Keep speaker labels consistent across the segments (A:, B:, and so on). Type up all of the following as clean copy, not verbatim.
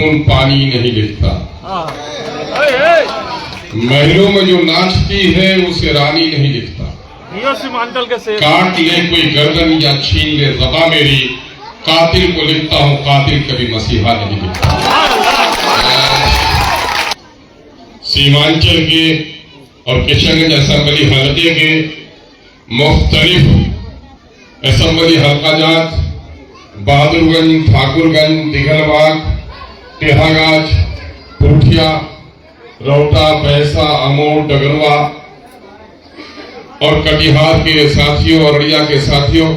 A: خون پانی نہیں لکھتا، محلوں میں جو ناچتی ہے اسے رانی نہیں لکھتا، کاٹ لے کوئی گردن یا چھین لے زباں میری، قاتل کو لکھتا ہوں، قاتل کبھی مسیحا نہیں لکھتا۔ سیمانچل کے اور کشن گنج اسمبلی حلقے کے مختلف اسمبلی حلقہ جات بہادر گنج، ٹھاکر گنج، دگل باغ، ٹیہا گاج، پوٹھیا، روٹا، پیسا، اموڑ، ڈگروا اور کٹیہار کے ساتھیوں، ارڑیا کے ساتھیوں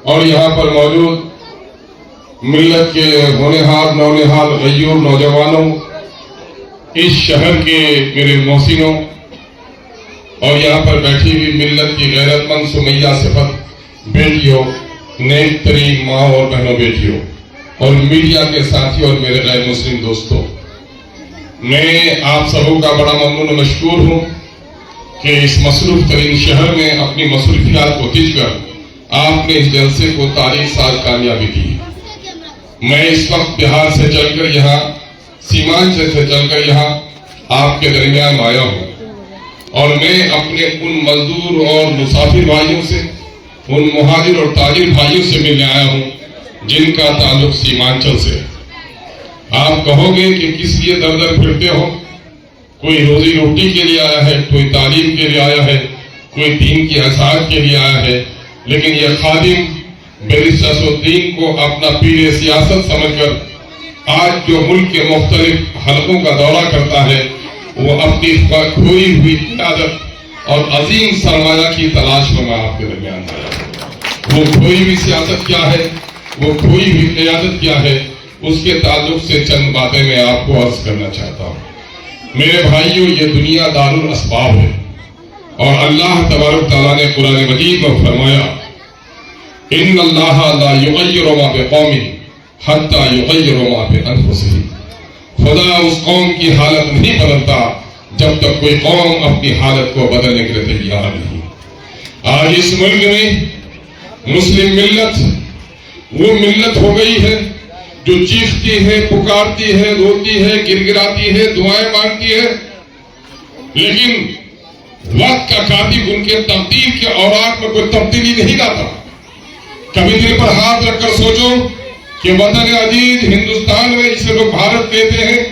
A: اور یہاں پر موجود ملت کے ہونہار نونہار غیور نوجوانوں، اس شہر کے میرے محسنوں اور یہاں پر بیٹھی ہوئی ملت کی غیرت مند سمیہ صفت بیٹیوں، نیک ترین ماں اور بہنوں بیٹیوں اور میڈیا کے ساتھیوں اور میرے غیر مسلم دوستوں، میں آپ سبوں کا بڑا ممنون و مشکور ہوں کہ اس مصروف ترین شہر میں اپنی مصروفیات کو تج کر آپ نے اس جلسے کو تاریخ ساز کامیابی دی۔ میں اس وقت بہار سے چل کر یہاں، سیمانچل سے چل کر یہاں آپ کے درمیان آیا ہوں اور میں اپنے ان مزدور اور مسافر بھائیوں سے، ان مہاجر اور تاجر بھائیوں سے ملنے آیا ہوں جن کا تعلق سیمانچل سے۔ آپ کہو گے کہ کس لیے در در پھرتے ہو؟ کوئی روزی روٹی کے لیے آیا ہے، کوئی تعلیم کے لیے آیا ہے، کوئی دین کی احساس کے لیے آیا ہے، لیکن یہ خادم بیرسٹر اسدالدین کو اپنا پیر سیاست سمجھ کر آج جو ملک کے مختلف حلقوں کا دورہ کرتا ہے وہ اپنی کھوئی ہوئی قیادت اور عظیم سرمایہ کی تلاش میں آپ کے درمیان آیا۔ وہ کھوئی ہوئی سیاست کیا ہے، وہ کھوئی ہوئی قیادت کیا ہے، اس کے تعلق سے چند باتیں میں آپ کو عرض کرنا چاہتا ہوں۔ میرے بھائیوں، یہ دنیا دار الاسباب ہے اور اللہ تبارک تعالیٰ نے قرآن مجید میں فرمایا ان اللہ لا یغیر ما بقوم حتی یغیر ما بانفسہم، خدا اس قوم کی حالت نہیں بدلتا جب تک کوئی قوم اپنی حالت کو بدلنے کے لیے تیار نہیں۔ آج اس ملک میں مسلم ملت وہ ملت ہو گئی ہے جو چیختی ہے، پکارتی ہے، روتی ہے، گڑگڑاتی ہے، دعائیں مانگتی ہے، لیکن وقت کا کاتب ان کے تبدیل کے اوراق میں کوئی تبدیلی نہیں لاتا۔ کبھی دل پر ہاتھ رکھ کر سوچو کہ وطن عزیز ہندوستان میں جسے لوگ بھارت کہتے ہیں،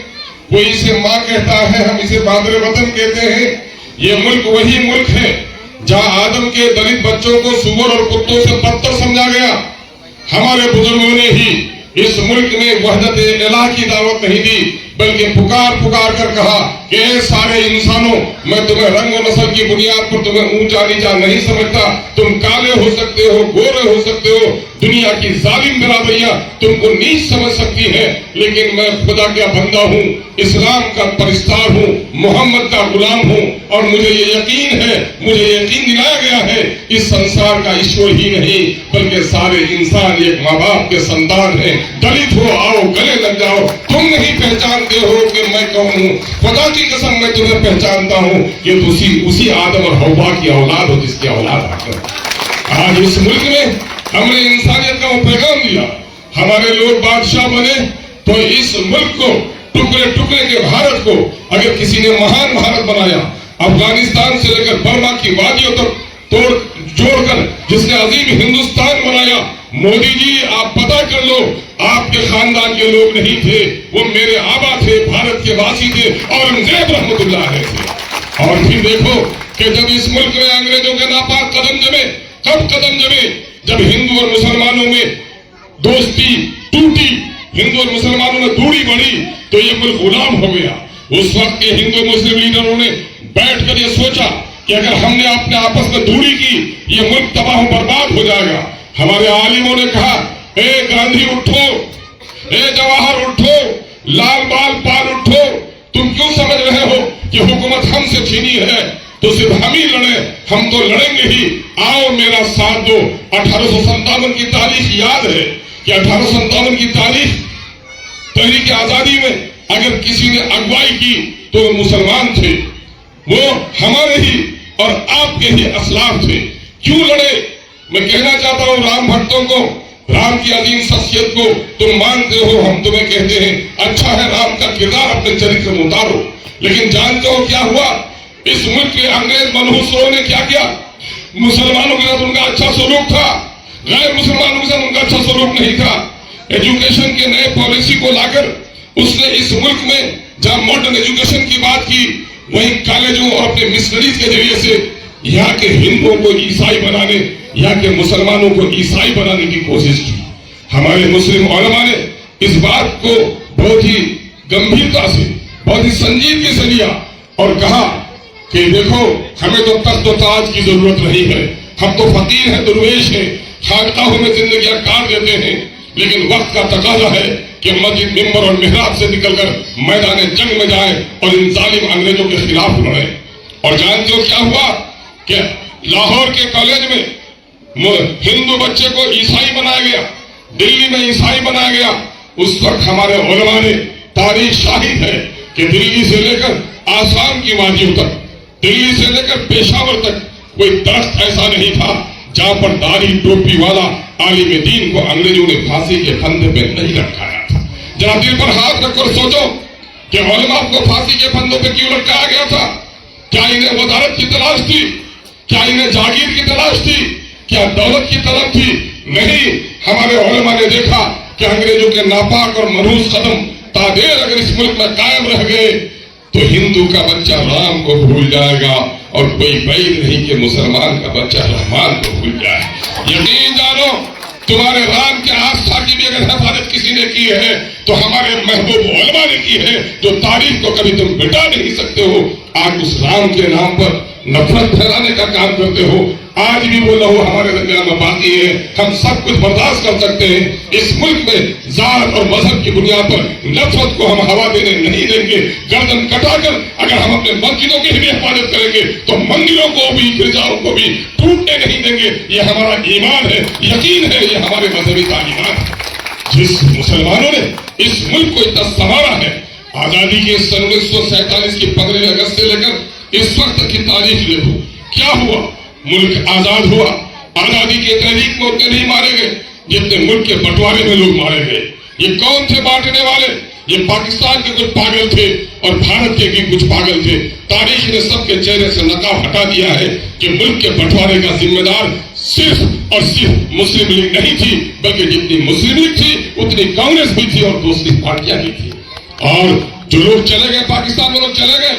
A: کوئی اسے ماں کہتا ہے، ہم اسے مادر وطن کہتے ہیں، یہ ملک وہی ملک ہے جہاں آدم کے دلت بچوں کو سور اور کتوں سے بدتر سمجھا گیا۔ ہمارے بزرگوں نے ہی اس ملک میں وحدت الہ کی دعوت نہیں دی بلکہ پکار پکار کر کہا کہ اے سارے انسانوں، میں تمہیں رنگ و نسل کی بنیاد پر تمہیں اونچا نیچا نہیں سمجھتا، تم کالے ہو سکتے ہو، گورے ہو سکتے ہو، دنیا کی ظالم برادریاں تم کو نیچ سمجھ سکتی ہیں، لیکن میں خدا کا بندہ ہوں، اسلام کا پرستار ہوں، محمد کا غلام ہوں اور مجھے یہ یقین ہے، مجھے یقین دلایا گیا ہے اس سنسار کا ایشور ہی نہیں بلکہ سارے انسان ایک ماں باپ کے سنتان ہیں۔ دلت ہو آؤ گلے لگ جاؤ، تم نہیں پہچانتے ہو کہ میں کون ہوں، خدا کی قسم میں تمہیں پہچانتا ہوں کہ اسی آدم اور حوا کی اولاد ہو جس کی اولاد آخر۔ آج اس ملک میں ہم نے انسانیت کا وہ پیغام دیا، ہمارے لوگ بادشاہ بنے تو اس ملک کو ٹکڑے ٹکڑے کے بھارت کو اگر کسی نے مہان بھارت بنایا، افغانستان سے لے کر برما کی وادیوں تک جوڑ کر جس نے عظیم ہندوستان بنایا، مودی جی آپ پتہ کر لو آپ کے خاندان کے لوگ نہیں تھے، وہ میرے آبا تھے، بھارت کے واسی تھے، اورنگزیب رحمت اللہ علیہ تھے۔ اور پھر دیکھو کہ جب اس ملک میں انگریزوں کے ناپاک قدم جمے، کب قدم جمے؟ جب ہندو اور مسلمانوں میں دوستی ٹوٹی، ہندو اور مسلمانوں میں دوری بڑھی تو یہ ملک غلام ہو گیا۔ اس وقت کے ہندو مسلم لیڈروں نے بیٹھ کر یہ سوچا کہ اگر ہم نے اپنے آپس میں دوری کی یہ ملک تباہ و برباد ہو جائے گا۔ ہمارے عالموں نے کہا اے گاندھی اٹھو، اے جواہر اٹھو، لال بال پال اٹھو، تم کیوں سمجھ رہے ہو کہ حکومت ہم سے چھینی ہے تو صرف ہم ہی لڑیں، ہم تو لڑیں گے ہی، آؤ میرا ساتھ دو۔ 1857 کی تاریخ یاد ہے کہ 1857 کی تاریخ تحریک آزادی میں اگر کسی نے اگوائی کی تو وہ مسلمان تھے، وہ ہمارے ہی اور آپ کے ہی اسلاف تھے۔ کیوں لڑے؟ میں کہنا چاہتا ہوں رام بھکتوں کو رام کی عظیم شخصیت کو تم مانتے ہو, ہم تمہیں کہتے ہیں اچھا ہے رام کا کردار اپنے چرچ میں اتارو. لیکن جانتے ہو کیا ہوا؟ اس ملک کے انگریز منحوسوں نے کیا کیا؟ مسلمانوں کے ساتھ ان کا اچھا سلوک تھا, غیر مسلمانوں کے ساتھ ان کا اچھا سلوک نہیں تھا. ایجوکیشن کے نئے پالیسی کو لا کر اس نے اس ملک میں جہاں ماڈرن ایجوکیشن کی بات کی, وہیں کالجوں اور اپنے مشنریز کے ذریعے سے یہاں کے ہندوؤں کو عیسائی بنانے, یہاں کے مسلمانوں کو عیسائی بنانے کی کوشش کی. ہمارے مسلم علماء نے اس بات کو بہت ہی گمبھیرتا سے, بہت ہی سنجیدگی سے لیا اور کہا کہ دیکھو ہمیں تو تخت و تاج کی ضرورت نہیں ہے, ہم تو فقیر ہیں, درویش ہیں, خانقاہوں میں زندگیاں کاٹ دیتے ہیں, لیکن وقت کا تقاضا ہے کہ مسجد, ممبر اور محراب سے نکل کر میدان جنگ میں جائیں اور ان ظالم انگریزوں کے خلاف لڑیں. اور جانتے ہو کیا ہوا کہ لاہور کے کالج میں ہندو بچے کو عیسائی بنایا گیا, دلی میں عیسائی بنایا گیا. اس وقت ہمارے علماء نے, تاریخ شاہد ہے کہ دلی سے لے کر آسام کی وادیوں تک, دلی سے لے کر پیشاور تک کوئی درخت ایسا نہیں تھا جہاں پر داڑھی ٹوپی والا عالم دین کو انگریزوں نے پھانسی کے پھندے پہ نہیں لٹکایا تھا. ذرا دل پر ہاتھ رکھ کر سوچو کہ علماء کو پھانسی کے پھندوں پہ کیوں لٹکایا گیا تھا؟ کیا انہیں وزارت کی تلاش تھی؟ کیا انہیں جاگیر کی تلاش تھی؟ کیا دولت کی طلب تھی؟ نہیں. ہمارے علماء نے دیکھا کہ انگریزوں کے ناپاک اور منحوس قدم تادیر اگر اس ملک میں قائم رہ گئے تو ہندو کا بچہ رام کو بھول جائے گا, اور کوئی بعید نہیں کہ مسلمان کا بچہ رحمان کو بھول جائے. یقین جانو تمہارے رام کے آستھا کی بھی اگر حفاظت کسی نے کی ہے تو ہمارے محبوب علماء نے کی ہے, جو تاریخ کو کبھی تم مٹا نہیں سکتے ہو. آج اس رام کے نام پر نفرت پھیلانے کا کام کرتے ہو. آج بھی وہ لہو ہمارے درمیان میں باقی ہے. ہم سب کچھ برداشت کر سکتے ہیں. اس ملک میں ذات اور مذہب کی بنیاد پر نفرت کو ہم ہوا دینے نہیں دیں گے. گردن کٹا کر اگر ہم اپنے مسجدوں کی بھی حفاظت کریں گے تو مندروں کو بھی, گرجاؤں کو بھی ٹوٹنے نہیں دیں گے. یہ ہمارا ایمان ہے, یقین ہے, یہ ہمارے مذہبی تعلیمات ہے. جس مسلمانوں نے اس ملک کو اتنا سنوارا ہے, آزادی کے سن 1947 کی 15 اگست سے لے کر اس وقت تک کی تاریخ دیکھو. کیا ہوا؟ ملک آزاد ہوا. آزادی کے تحریک میں اتنے نہیں مارے گئے جتنے ملک کے بٹوارے میں لوگ مارے گئے. یہ کون تھے بانٹنے والے؟ یہ پاکستان کے کچھ پاگل تھے اور بھارت کے بھی کچھ پاگل تھے. تاریخ نے سب کے چہرے سے نقاب ہٹا دیا ہے کہ ملک کے بٹوارے کا ذمہ دار صرف اور صرف مسلم لیگ نہیں تھی, بلکہ جتنی مسلم لیگ تھی اتنی کانگریس بھی تھی اور دوسری پارٹیاں بھی تھی. اور جو لوگ چلے گئے, پاکستان میں لوگ چلے گئے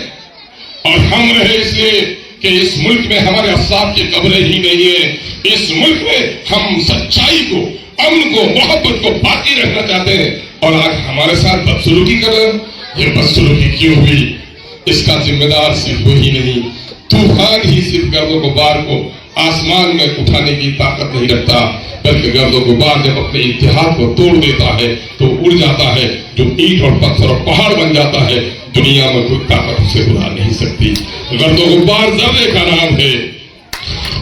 A: اور ہم رہے اس لیے کہ اس ملک میں ہمارے اسلاف کی قبریں ہی نہیں ہیں. اس ملک میں ہم سچائی کو, امن کو, محبت کو باقی رکھنا چاہتے ہیں. اور آج ہمارے ساتھ بدسلوکی کر رہے ہیں. یہ بدسلوکی کیوں ہوئی؟ اس کا ذمہ دار صرف وہی نہیں, طوفان ہی صرف گرد و غبار کو آسمان میں اٹھانے کی طاقت نہیں رکھتا, بلکہ گرد و غبار جب اپنے اتحاد کو توڑ دیتا ہے تو اڑ جاتا ہے. جو اینٹ اور پتھر اور پہاڑ بن جاتا ہے, دنیا میں کوئی طاقت اسے اڑا نہیں سکتی. گرد و غبار ذرے کا نام ہے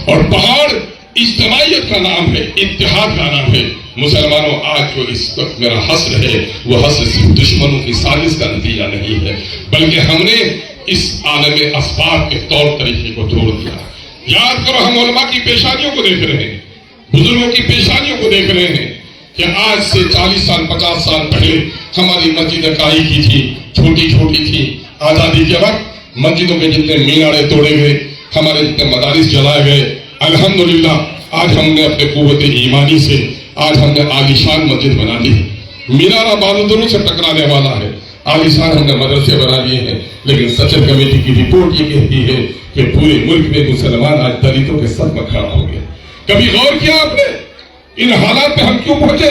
A: اور پہاڑ اجتماعیت کا نام ہے, اتحاد کا نام ہے. مسلمانوں, آج جو اس وقت میرا حسر ہے وہ حسر صرف دشمنوں کی سازش کا نتیجہ نہیں ہے, بلکہ ہم نے اس عالم اسباب کے طور طریقے کو توڑ دیا. یاد کرو, ہم علماء کی پیشانیوں کو دیکھ رہے ہیں, بزرگوں کی پیشانیوں کو دیکھ رہے ہیں کہ آج سے 40 سال 50 سال پہلے ہماری مسجدیں کائی کی تھی, چھوٹی چھوٹی تھی. آزادی کے وقت مسجدوں کے جتنے مینارے توڑے گئے, ہمارے جتنے مدارس جلائے گئے. الحمدللہ آج ہم نے اپنے قوت ایمانی سے آج ہم نے عالیشان مسجد بنا لی. مینارہ بازو سے ٹکرانے والا ہے, عالیشان ہم نے مدرسے بنا لیے ہیں. لیکن سچر کمیٹی کی رپورٹ یہ کہتی ہے کہ پورے ملک میں مسلمان آج دلتوں کے سر میں کھڑا ہو گیا. کبھی غور کیا آپ نے ان حالات میں ہم کیوں پہنچے؟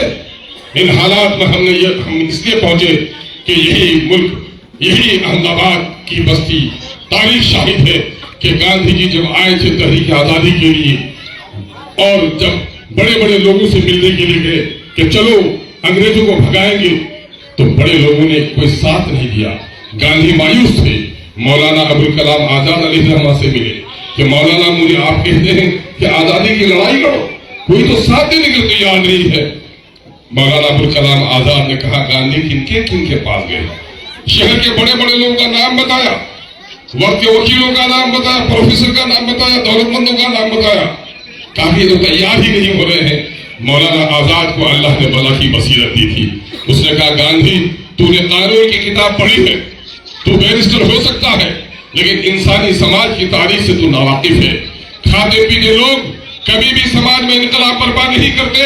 A: ان حالات میں ہم اس لیے پہنچے کہ یہی ملک, یہی احمد آباد کی بستی تاریخ شاہد ہے کہ گاندھی جی جب آئے تھے تحریک آزادی کے لیے اور جب بڑے بڑے لوگوں سے ملنے کے لیے گئے کہ چلو انگریزوں کو بھگائیں گے, تو بڑے لوگوں نے کوئی ساتھ نہیں دیا. گاندھی مایوس تھے. مولانا ابوالکلام آزاد علیہ الرحمہ سے ملے کہ مولانا مجھے آپ کہتے ہیں کہ آزادی کی لڑائی لڑو, کوئی تو ساتھ دینے کے تیار نہیں ہے. مولانا ابوالکلام آزاد نے کہا گاندھی کن کے پاس گئے؟ شہر کے بڑے بڑے لوگوں کا نام بتایا, وقت کے وکیلوں کا نام بتایا, پروفیسر کا نام بتایا, دولت مندوں کا نام بتایا. کافی تو تیار ہی نہیں ہو رہے ہیں. مولانا آزاد کو اللہ نے بلا کی بصیرت دی تھی. اس نے کہا گاندھی تو نے قانون کی کتاب پڑھی ہے, تو بیرسٹر ہو سکتا ہے, لیکن انسانی سماج کی تاریخ سے تو ناواقف ہے. کھاتے پیتے لوگ کبھی بھی سماج میں انقلاب برپا نہیں کرتے.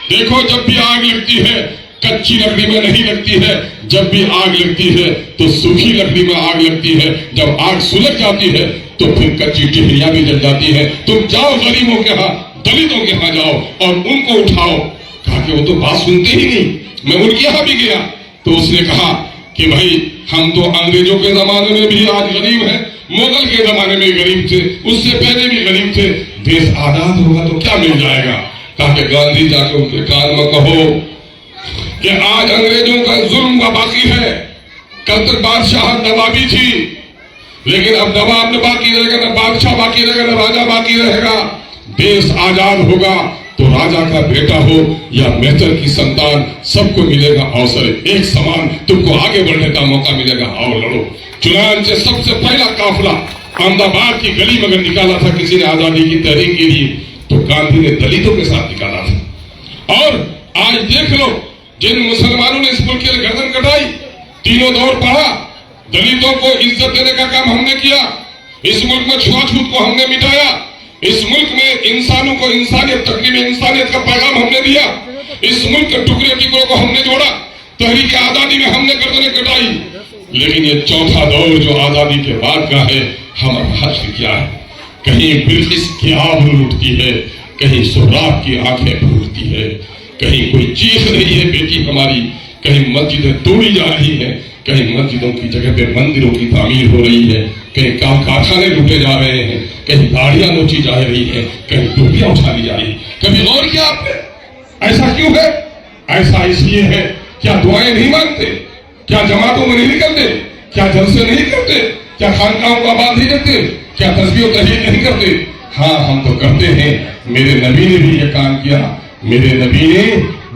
A: دیکھو جب بھی آگ لگتی ہے کچی لکڑی میں نہیں لگتی ہے, جب بھی آگ لگتی ہے تو سوکھی لکڑی میں آگ لگتی ہے. جب آگ سلگ جاتی ہے تو پھر کچی ٹہنیاں بھی جل جاتی ہیں. تم جاؤ غریبوں کے ہاں, دلتوں کے ہاں جاؤ اور ان کو اٹھاؤ. کہا کہ وہ تو بات سنتے ہی نہیں. میں ان کے یہاں بھی گیا تو اس نے کہا کہ بھائی ہم تو انگریزوں کے زمانے میں بھی آج غریب ہیں, مغل کے زمانے میں غریب تھے, اس سے پہلے بھی غریب تھے, دیش آزاد ہوگا تو کیا مل جائے گا. کہا کہ گاندھی جا کے ان کے کان میں کہو کہ آج انگریزوں کا ظلم کا باقی ہے. کل تک بادشاہ نوابی تھی, لیکن اب نواب نہ باقی رہے گا, نہ بادشاہ باقی رہے گا, نہ راجہ باقی رہے گا. دیش آزاد ہوگا تو راجہ کا بیٹا ہو یا مہتر کی سنتان, سب کو ملے گا اوسر ایک سمان, تم کو آگے بڑھنے کا موقع ملے گا, آؤ لڑو. چنانچہ سب سے پہلا قافلہ احمد آباد کی گلی میں نکالا تھا کسی نے آزادی کی تحریک کے لیے, تو گاندھی نے دلتوں کے ساتھ نکالا تھا. اور آج دیکھ لو جن مسلمانوں نے اس ملک کے لیے گردن کٹائی, تینوں دور پڑھا, دلتوں کو عزت دینے کا کام ہم نے کیا, اس ملک میں چھوا چھوت کو ہم نے مٹایا, اس ملک میں انسانوں کو انسانیت, تقریب انسانیت کا پیغام ہم نے دیا, اس ملک کے ٹکڑے ٹکڑوں کو ہم نے جوڑا, تحریک آزادی میں ہم نے گردنیں کٹائی. لیکن یہ چوتھا دور جو آزادی کے بعد کا ہے, ہمارا حشر کیا ہے. کہیں بلقیس کی آب اٹھتی ہے, کہیں سہراب کی آنکھیں پھوٹتی ہے, کہیں کوئی چیخ رہی ہے بیٹی ہماری, کہیں مسجدیں توڑی جا رہی ہیں, کہیں مسجدوں کی جگہ پہ مندروں کی تعمیر ہو رہی ہے, کہیں کارخانے لوٹے جا رہے ہیں, کہیں گاڑیاں نوچی جا رہی ہیں, کہیں ٹوپیاں اٹھا لی جا رہی ہیں. کبھی غور کیا آپ نے ایسا کیوں ہے؟ ایسا اس لیے ہے, کیا دعائیں نہیں مانگتے, کیا جماعتوں میں نہیں نکلتے, کیا جلسے نہیں کرتے, کیا خانقاہوں کو آباد نہیں رکھتے, کیا تسبیح و تحلیل نہیں کرتے؟ ہاں ہم تو کرتے ہیں. میرے نبی نے بھی یہ کام کیا. میرے نبی نے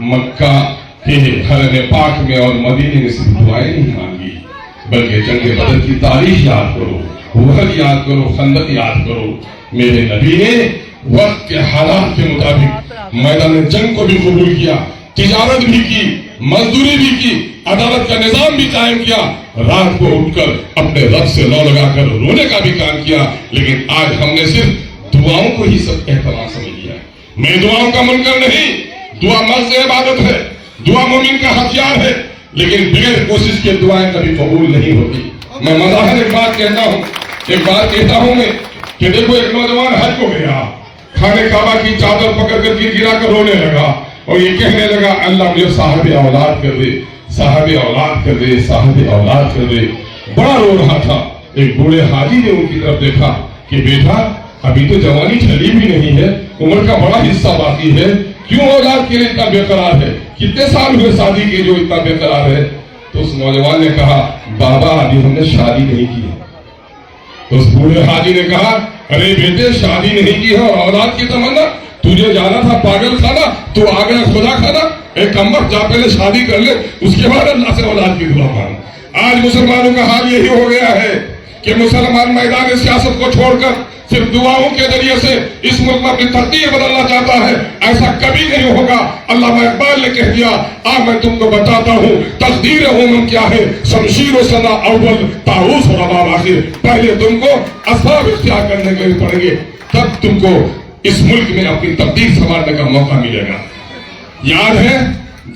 A: مکہ کے حرم پاک میں اور مدینے میں صرف دعائیں نہیں مانگی, بلکہ جنگ بدر کی تاریخ یاد کرو, احد یاد کرو, خندق یاد کرو. میرے نبی نے وقت کے حالات کے مطابق میدان جنگ کو بھی قبول کیا, تجارت بھی کی, مزدوری بھی کی, عدالت کا نظام بھی قائم کیا, رات کو اٹھ کر اپنے رب سے لو لگا کر رونے کا بھی کام کیا. لیکن آج ہم نے صرف دعاؤں کو ہی سب احترام سمجھ لیا ہے. میں دعاؤں کا منکر نہیں, دعا مرض عبادت ہے, دعا مومن کا ہتھیار ہے, لیکن بغیر کوشش کے دعائیں کبھی قبول نہیں ہوتی. میں مظاہر ایک بات کہتا ہوں, میں کہ دیکھو ایک نوجوان حج کو گیا, خانے کعبہ کی چادر پکڑ کر گرا کر رونے لگا اور یہ کہنے لگا اللہ مجھے صاحب اولاد کر دے, صاحب اولاد کر دے, صاحب اولاد کر دے. بڑا رو رہا تھا. ایک بوڑھے حاجی نے ان کی طرف دیکھا کہ بیٹا ابھی تو جوانی ٹھلی بھی نہیں ہے, عمر کا بڑا حصہ باقی ہے, کیوں اولاد کے لیے اتنا بے قرار ہے, کتنے سال ہوئے شادی کے جو اتنا بے قرار ہے؟ تو اس نوجوان نے کہا بابا ابھی ہم نے شادی نہیں کی ہے. تو اس بوڑھے حاجی نے کہا ارے بیٹے شادی نہیں کی ہے اور اولاد کی تمنا, تجھے جانا تھا پاگل خانہ, تو آ گیا خدا خانہ. ایک کمبخت جا پہلے شادی کر لے, اس کے بعد اللہ سے اولاد کی دعا مانگ. آج مسلمانوں کا حال یہی ہو گیا ہے کہ مسلمان میدان سیاست کو چھوڑ کر صرف دعاؤں کے ذریعے سے اس ملک میں اپنی ترتیب بدلنا چاہتا ہے. ایسا کبھی نہیں ہوگا. علامہ اقبال نے کہہ دیا میں تم کو بتاتا ہوں تقدیر عموماً کیا ہے, شمشیر و سنا اول طاؤس و رباب آخر. پہلے تم کو اسباب اختیار کرنے کے پڑیں گے, تب تم کو اس ملک میں اپنی تقدیر سنبھالنے کا موقع ملے گا. یاد ہے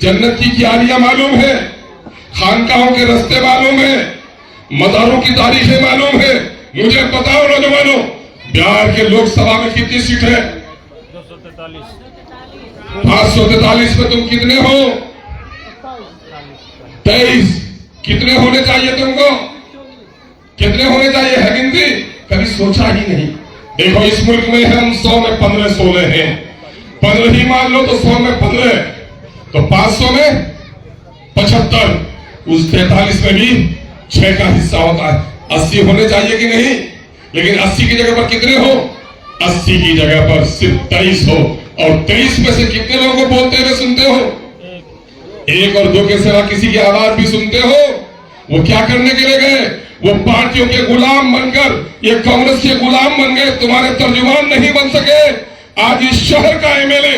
A: جنت کی کیاریاں معلوم ہے, خانقاہوں کے رستے معلوم ہے, مزاروں کی تاریخیں معلوم ہے. مجھے بتاؤ نوجوانوں, بہار کے لوک سبھا میں کتنی سیٹ ہے؟ 543 میں تم کتنے ہو؟ 23. کتنے ہونے چاہیے تم کو؟ کتنے ہونے چاہیے ہے گنتی؟ کبھی سوچا ہی نہیں. دیکھو اس ملک میں ہم 100 میں 15-16 ہیں, 15 ہی مان لو تو 100 میں 15, تو 500 میں 75, اس 43 میں بھی 6 کا حصہ ہوتا ہے. 80 ہونے چاہیے کہ نہیں؟ لیکن 80 کی جگہ پر کتنے ہو؟ 80 کی جگہ پر صرف 23 ہو. اور 23 میں سے کتنے لوگوں کو بولتے ہوئے سنتے ہو؟ 1 اور 2 کے سوا کسی کی آواز بھی سنتے ہو؟ وہ کیا کرنے کے لیے گئے؟ وہ پارٹیوں کے غلام بن کر یہ کانگریس کے غلام بن گئے, تمہارے ترجمان نہیں بن سکے. آج اس شہر کا ایم ایل اے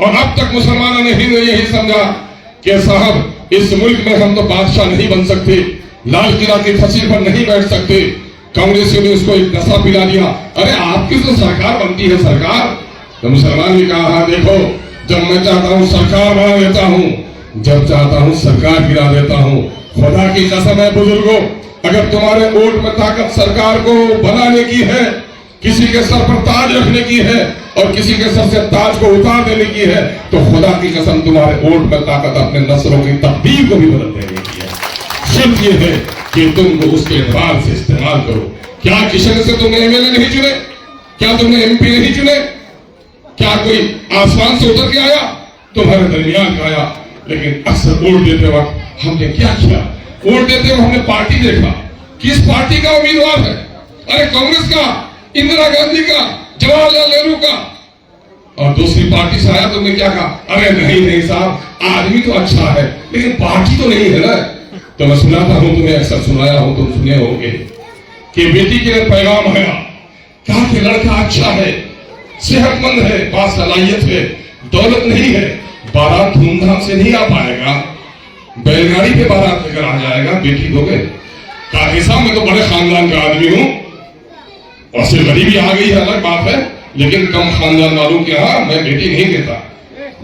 A: اور اب تک مسلمانوں نے یہی سمجھا کہ صاحب اس ملک میں ہم تو بادشاہ نہیں بن سکتے، لال قلعہ کی فصیل پر نہیں بیٹھ سکتے۔ کانگریسیوں نے اس کو ایک نشہ پلا دیا، ارے آپ کی تو سرکار بنتی ہے سرکار۔ تو مسلمان نے کہا ہاں دیکھو، جب میں چاہتا ہوں سرکار بنا دیتا ہوں، جب چاہتا ہوں سرکار گرا دیتا ہوں۔ خدا کی قسم ہے بزرگوں، اگر تمہارے ووٹ میں طاقت سرکار کو بنانے کی ہے، کسی کے سر پر تاج رکھنے کی ہے اور کسی کے سر سے تاج کو اتار دینے کی ہے، تو خدا کی قسم تمہارے ووٹ میں طاقت اپنے نسلوں کی تقدیر کو بھی بدل دینے کی ہے۔ شرط یہ ہے کہ تم کو اس کے اعتبار سے استعمال کرو۔ کیا کشن سے تم نے ایم ایل اے نہیں چنے؟ کیا تم نے ایم پی نہیں چنے؟ کیا کوئی آسمان سے اتر کے آیا؟ تمہارے درمیان کا آیا۔ لیکن اکثر ووٹ دیتے وقت ہم نے کیا کیا؟ ووٹ دیتے وقت ہم نے پارٹی دیکھا، کس پارٹی کا امیدوار ہے؟ ارے کانگریس کا، اندرا گاندھی کا، جواہر لال نہرو کا۔ اور دوسری پارٹی سے آیا تم نے کیا کہا؟ ارے نہیں صاحب، آدمی تو اچھا ہے لیکن پارٹی تو نہیں ہے نا۔ تو میں سناتا ہوں، تمہیں اکثر سنایا ہوں، تم سنے ہوں گے کہ بیٹی کے لیے پیغام آیا، کہا کہ لڑکا اچھا ہے، صحت مند ہے، باصلاحیت ہے، دولت نہیں ہے، بارات دھوم دھام سے نہیں آ پائے گا، بیل گاڑی پہ بارات لے کر آ جائے گا، بیٹی دو گے؟ کہا کہ صاحب میں تو بڑے خاندان کا آدمی ہوں، اور سے غریبی آ گئی ہے الگ بات ہے، لیکن کم خاندان والوں کے ہاں میں بیٹی نہیں دیتا۔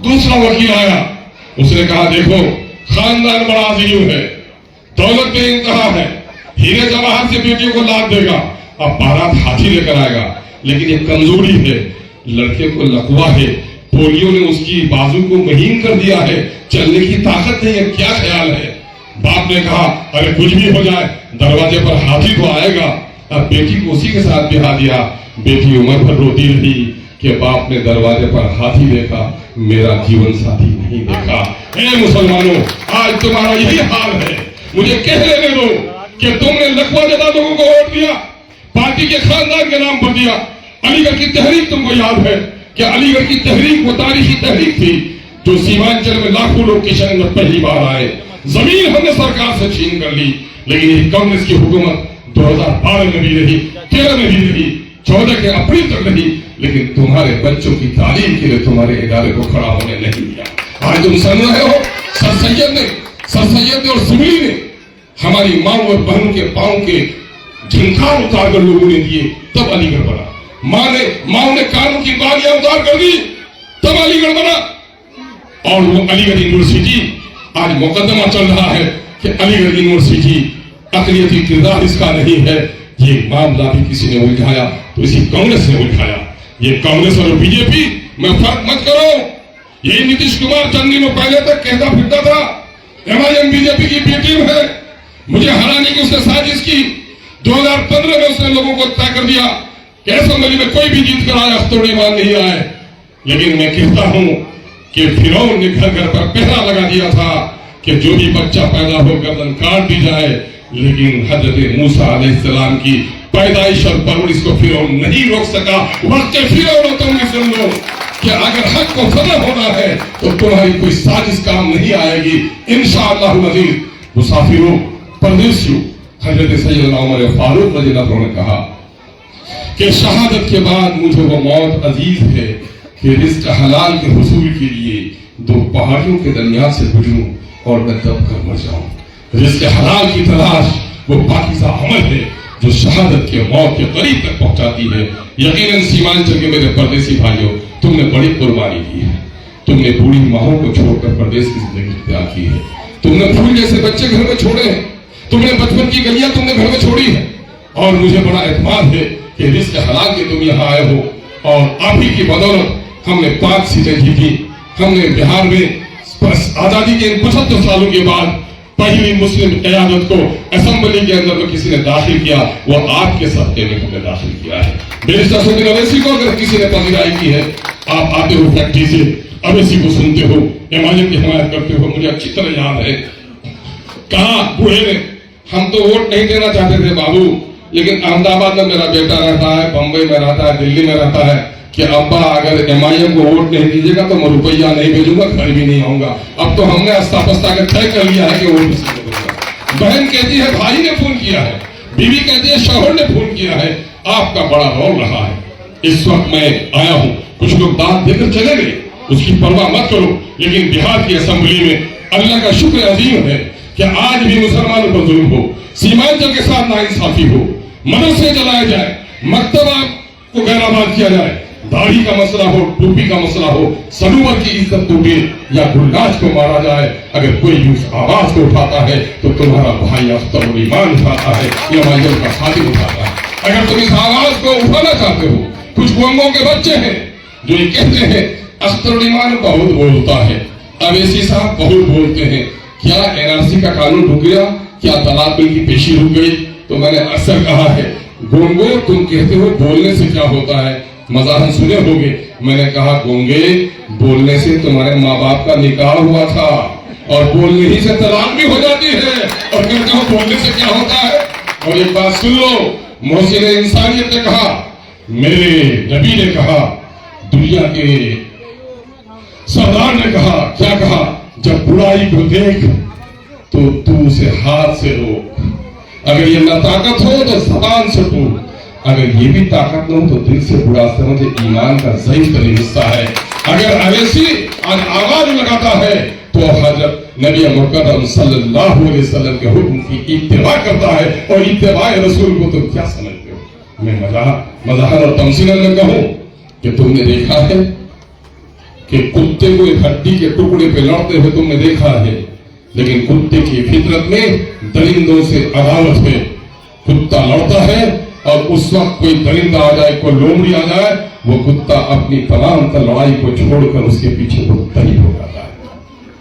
A: دوسرا وکیل آیا، اس نے کہا دیکھو خاندان بڑا عظیم ہے، دولت بے انتہا ہے، ہیرے جواہر سے بیٹیوں کو لاد دے گا، اب بارات ہاتھی لے کر آئے گا، لیکن یہ کمزوری ہے، لڑکے کو لقوا ہے، پولیو نے اس کی بازو کو مہین کر دیا ہے، چلنے کی طاقت نہیں ہے، کیا خیال ہے؟ باپ نے کہا ارے کچھ بھی ہو جائے دروازے پر ہاتھی تو آئے گا۔ اب بیٹی کو اسی کے ساتھ بہا دیا۔ بیٹی عمر بھر روتی رہی کہ باپ نے دروازے پر ہاتھی دیکھا، میرا جیون ساتھی نہیں دیکھا۔ اے مسلمانوں، آج تمہارا یہی حال ہے۔ مجھے کہہ لینے دو کہ تم نے لقوہ زدہ لوگوں کو ووٹ دیا، پارٹی کے خاندان کے نام پر دیا۔ علی گڑھ کی تحریک تم کو یاد ہے کہ علی گڑھ کی تحریک وہ تاریخی تحریک تھی جو سیمانچل میں لاکھوں لوگ کشن میں پہلی بار آئے۔ زمین ہم نے سرکار سے چھین کر لی، لیکن یہ کانگریس کی حکومت 2012 میں بھی رہی، 13 میں بھی رہی، 14 کے اپریل تک رہی، لیکن تمہارے بچوں کی تعلیم کے لیے تمہارے ادارے کو کھڑا ہونے نہیں دیا۔ آج تم سن رہے ہو سر سید نے اور سملی نے ہماری ماں اور بہنوں کے پاؤں کے جھنکار اتار کر لوگوں نے دیے، تب علی گڑھ بنا۔ ماں نے کانوں کی بالیاں اتار کر دی، تب علی گڑھ بنا۔ اور وہ علی گڑھ یونیورسٹی آج مقدمہ چل رہا ہے کہ علی گڑھ یونیورسٹی اقلیتی کردار اس کا نہیں ہے۔ یہ معاملہ بھی کسی نے الجھایا تو اسی کانگریس نے الجھایا۔ یہ کانگریس اور بی جے پی میں فرق مت کرو۔ یہی نتیش کمار چند دنوں پہلے تک کہتا پھرتا تھا M I M B J P کی بی ٹیم ہے، مجھے ہرانے کی اس نے سازش کی۔ 2015 میں اس نے لوگوں کو طے کر دیا کہ اسمبلی میں کوئی بھی جیت کر آئے اختر ایمان نہیں آئے۔ لیکن میں کہتا ہوں کہ فرعون نے گھر گھر پر پہرا لگا دیا تھا کہ جو بھی بچہ پیدا ہو گردن کاٹ دی جائے، لیکن حضرت موسیٰ علیہ السلام کی پیدائش اور پرورش کو فرعون نہیں روک سکا۔ وقت فرعون تم بھی سن لو کہ اگر حق کو فتح ہونا ہے تو تمہاری کوئی سازش کام نہیں آئے گی انشاءاللہ العزیز۔ مسافروں، پردیسیوں، حضرت سیدنا عمر فاروق رضی اللہ عنہ نے کہا کہ شہادت کے بعد مجھے وہ موت عزیز ہے کہ رزق حلال کے حصول کے لیے 2 پہاڑیوں کے درمیان سے گزروں اور میں دب کر مر جاؤں۔ رزق حلال کی تلاش وہ پاکیزہ عمل ہے جو شہادت کے موت کے قریب تک پہنچاتی ہے۔ یقیناً سیمانچل کے میرے پردیسی بھائیوں، تم نے بڑی قربانی دی ہے، تم نے بوڑھی ماہوں کو چھوڑ کر پردیس کی زندگی اختیار کی ہے، تم نے پھول جیسے بچے گھر میں چھوڑے ہیں، تم نے بچپن کی گلیاں تم نے گھر میں چھوڑی ہے، اور مجھے بڑا اعتماد ہے کہ رزق حلال کے تم یہاں آئے ہو، اور آپ ہی کی بدولت ہم نے 5 سیٹیں جیتی۔ ہم نے بہار میں آزادی کے 75 سالوں کے بعد پہلی مسلم قیادت کو اسمبلی کے اندر میں کسی نے داخل کیا، وہ آپ کے صدقے میں ہم نے داخل کیا ہے۔ بیرسٹر سعید اویسی کو اگر کسی نے پذیرائی کی ہے، آپ آتے ہو فیکٹری سے، اویسی کو سنتے ہو، ایم کی حمایت کرتے ہو۔ مجھے اچھی طرح یاد ہے کہا بوڑھے نے ہم تو ووٹ نہیں دینا چاہتے تھے بابو، لیکن احمد آباد میں میرا بیٹا رہتا ہے، بمبئی میں رہتا ہے، دلی میں رہتا ہے، کہ ابا اگر ایم آئی ایم کو ووٹ نہیں دیجیے گا تو میں روپیہ نہیں بھیجوں گا، گھر بھی نہیں آؤں گا۔ اب تو ہم نے آستہ پستہ کے طے کر لیا ہے کہ ووٹ کسی کو دوں گا۔ بہن کہتی ہے بھائی نے فون کیا ہے، بیوی کہتی ہے شوہر نے فون کیا ہے۔ آپ کا بڑا رول رہا ہے۔ اس وقت میں آیا ہوں، کچھ لوگ داد دے کر چلے گئے، اس کی پرواہ مت کرو. لیکن بہار کی اسمبلی میں اللہ کا شکر عظیم ہے کہ آج بھی مسلمانوں پر ظلم ہو, سیمانچل کے ساتھ ناانصافی ہو, مدرسے جلائے جائے, مکتبہ کو غیر آباد کیا جائے, داڑھی کا مسئلہ ہو, ٹوپی کا مسئلہ ہو, سنور کی عزت ٹوٹے یا گلناج کو مارا جائے, اگر کوئی اس آواز کو اٹھاتا ہے تو تمہارا بھائی اختر الایمان اٹھاتا ہے یا مائجل کا خادم اٹھاتا ہے. اگر تم اس آواز کو اٹھانا چاہتے ہو, کچھ گونگوں کے بچے ہیں جو یہ کہتے ہیں اختر الایمان بہت بولتا ہے, اویسی صاحب بہت بولتے ہیں, کیا NRC کا قانون رک گیا, کیا طلاق بل کی پیشی رک گئی؟ تو میں نے اکثر کہا ہے گونگو تم کہتے ہو بولنے سے کیا ہوتا ہے, مزاحن سنے ہوگے. میں نے کہا گونگے بولنے سے تمہارے ماں باپ کا نکاح ہوا تھا اور بولنے ہی سے طلاق بھی ہو جاتی ہے, اور پھر کہو بولنے سے کیا ہوتا ہے. اور ایک بات سن لو, محسن انسانیت نے کہا, میرے نبی نے کہا, دنیا کے سردار نے کہا, کیا کہا, جب برائی کو دیکھ تو اسے ہاتھ سے روک, اگر یہ نہ طاقت ہو تو زبان سے ٹوک, اگر یہ بھی طاقت نہ ہو تو دل سے برا سمجھے, ایمان کا ضعیف ترین حصہ ہے. اگر اویسی آج آواز لگاتا ہے تو حضرت نبی مکرم صلی اللہ علیہ وسلم کے حکم کی اتباع کرتا ہے, اور اتباع رسول کو تم کیا سمجھتے ہو. میں مزاحن اور تمثیل میں کہوں کہ تم نے دیکھا ہے کہ کتے کو ایک ہڈی کے ٹکڑے پہ لڑتے ہوئے تم نے دیکھا ہے, لیکن کتے کی فطرت میں درندوں سے عداوت ہے. کتا لڑتا ہے اور اس وقت کوئی درندہ آ جائے, کوئی لومڑی آ جائے, وہ کتا اپنی تمام تر لڑائی کو چھوڑ کر اس کے پیچھے متحد ہو جاتا ہے.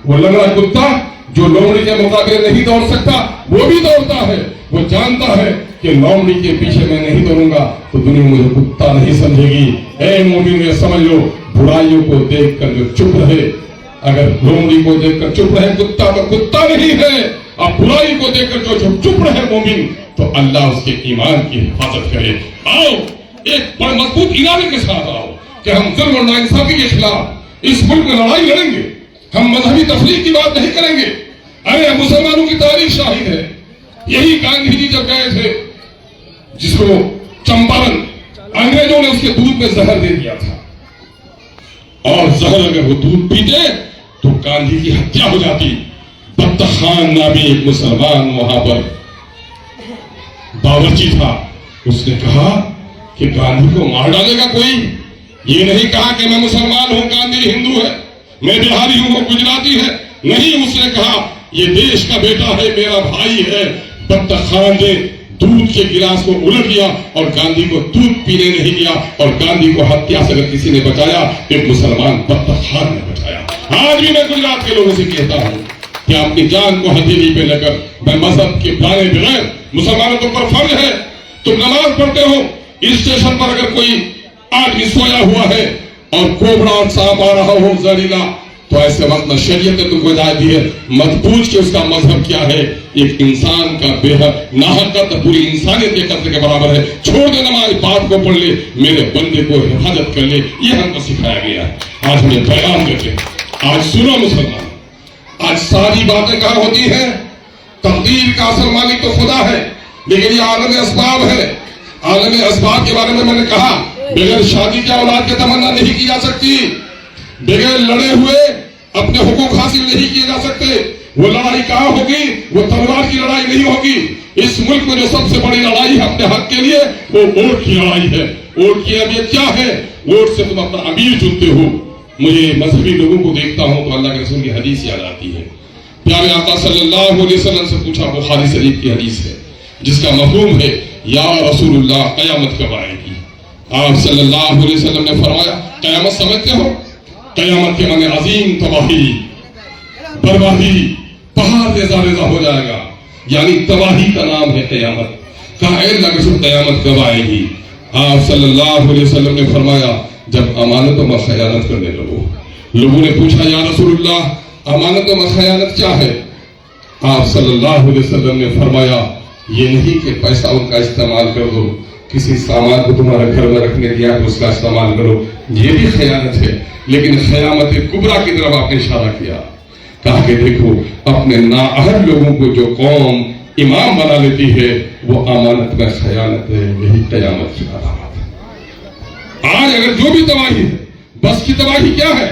A: وہ لنگڑا کتا جو لومڑی کے مقابلے نہیں دوڑ سکتا وہ بھی دوڑتا ہے. وہ جانتا ہے کہ لومڑی کے پیچھے میں نہیں دوڑوں گا تو دنیا مجھے کتا نہیں سمجھے گی. اے مومن یہ سمجھ لو, برائیوں کو دیکھ کر جو چپ رہے, اگر لومڑی کو دیکھ کر چپ رہے کتا تو کتا نہیں ہے, اب برائی کو دیکھ کر جو چپ رہے مومن تو اللہ اس کے ایمان کی حفاظت کرے. آؤ ایک بڑے مضبوط ارادے کے ساتھ آؤ کہ ہم ظلم اور ناانصافی کے خلاف اس ملک میں لڑائی لڑیں گے. ہم مذہبی تفریق کی بات نہیں کریں گے. ارے مسلمانوں کی تاریخ شاہد ہے, یہی گاندھی جی جب گئے تھے جس کو چمپارن, انگریزوں نے اس کے دودھ میں زہر دے دیا تھا, اور زہر اگر وہ دودھ پیتے تو گاندھی کی ہتیا ہو جاتی. بطخ خان نامی ایک مسلمان وہاں پر باورچی تھا, اس نے کہا کہ گاندھی کو مار ڈالے گا کوئی. یہ نہیں کہا کہ میں مسلمان ہوں, گاندھی ہندو ہے, میں بہاری ہوں, وہ گجراتی ہے, نہیں. اس نے کہا یہ دیش کا بیٹا ہے, میرا بھائی ہے. بطخ خان نے دودھ کے گلاس کو الٹ دیا اور گاندھی کو دودھ پینے نہیں دیا, اور گاندھی کو ہتیا سے اگر کسی نے بچایا ایک مسلمان بطخ خان نے بچایا. آج بھی میں گجرات کے لوگوں سے کہتا ہوں کہ اپنی جان کو ہتھیلی پہ لے کر, میں مذہب کے بانے بغیر, مسلمانوں کے اوپر فرض ہے تم نماز پڑھتے ہو, اسٹیشن پر اگر کوئی آدمی سویا ہوا ہے اور کوبرا اور سانپ آ رہا ہو زہریلا, تو ایسے وقت نہ شریعت نے تم کو ہدایت دی ہے, مت پوچھ کہ اس کا مذہب کیا ہے. ایک انسان کا بے حد ناحق قتل پوری انسانیت کے قتل کے برابر ہے. چھوڑ دے نماز, بات کو پڑھ لے, میرے بندے کو حفاظت کر لے, یہ ہم کو سکھایا گیا ہے. آج ہمیں پیغام دیتے ہیں, آج سنو مسلمان, آج ساری باتیں کہاں ہوتی ہیں, تقدیر کا اصل مالک تو خدا ہے, لیکن یہ عالم اسباب ہے. عالم اسباب کے بارے میں نے کہا بغیر شادی کے اولاد کی تمنا نہیں کی جا سکتی, بغیر لڑے ہوئے اپنے حقوق حاصل نہیں کیے جا سکتے. وہ لڑائی کہاں ہوگی, وہ تلوار کی لڑائی نہیں ہوگی. اس ملک میں جو سب سے بڑی لڑائی ہے اپنے حق کے لیے وہ ووٹ کی لڑائی ہے. ووٹ کی اہمیت کیا ہے, ووٹ سے تم اپنا امیر چنتے ہو. مجھے مذہبی لوگوں کو دیکھتا ہوں تو اللہ کے رسول کی حدیث یاد آتی ہے. پیارے آقا صلی اللہ علیہ وسلم سے پوچھا, بخاری شریف کی حدیث ہے جس کا مفہوم ہے یا رسول اللہ قیامت کب آئے گی. آپ صلی اللہ علیہ وسلم نے فرمایا, قیامت سمجھتے ہو, قیامت کے معنی عظیم تباہی, بربادی, پہاڑ ریزہ ریزہ ہو جائے گا, یعنی تباہی کا نام ہے قیامت. کہا اے اللہ کے رسول قیامت کب آئے گی. آپ صلی اللہ علیہ وسلم نے فرمایا جب امانتوں میں خیانت کرنے لگو. لوگوں نے پوچھا یا رسول اللہ امانتوں میں خیانت کیا ہے. آپ صلی اللہ علیہ وسلم نے فرمایا یہ نہیں کہ پیسہ ان کا استعمال کر دو, کسی سامان کو تمہارے گھر میں رکھنے دیا تو اس کا استعمال کرو, یہ بھی خیانت ہے. لیکن خیانت کبریٰ کی طرف آپ نے اشارہ کیا, کہا کہ دیکھو اپنے نااہل لوگوں کو جو قوم امام بنا لیتی ہے وہ امانت میں خیانت ہے, یہی قیامت کی علامت ہے. آج اگر جو بھی تباہی ہے, بس کی تباہی کیا ہے,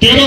A: 13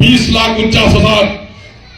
A: 20,49,000,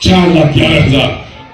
A: 4,11,000,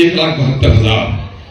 A: 1,72,000।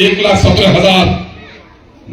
A: 1,17,000।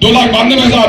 A: 2,92,000,